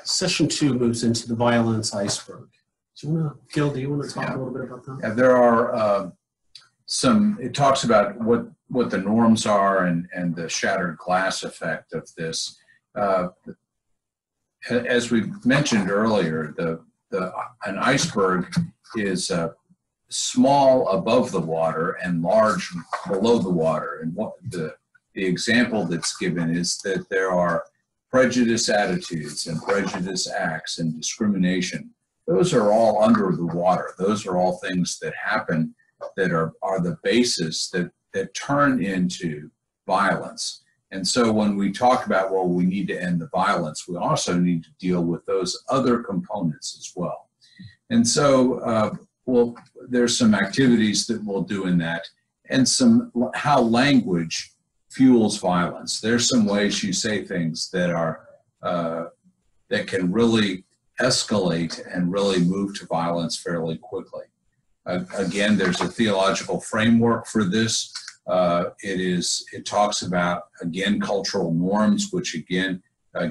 Session 2 moves into the violence iceberg. Gil, do you want to talk a little bit about that? Yeah, there are it talks about what the norms are and the shattered glass effect of this. As we mentioned earlier, an iceberg is small above the water and large below the water. And what the example that's given is that there are prejudice attitudes and prejudice acts and discrimination. Those are all under the water. Those are all things that happen that are the basis that turn into violence. And so when we talk about, well, we need to end the violence, we also need to deal with those other components as well. And so, well, there's some activities that we'll do in that, and how language fuels violence. There's some ways you say things that are that can really escalate and really move to violence fairly quickly. Again, there's a theological framework for this. It talks about, again, cultural norms, which again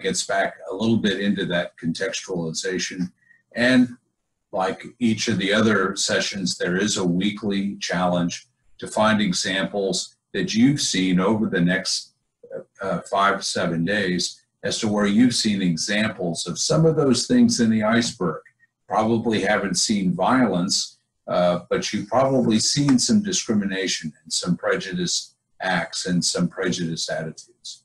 gets back a little bit into that contextualization. And like each of the other sessions, there is a weekly challenge to find examples that you've seen over the next 5 to 7 days as to where you've seen examples of some of those things in the iceberg. Probably haven't seen violence, but you've probably seen some discrimination and some prejudice acts and some prejudice attitudes.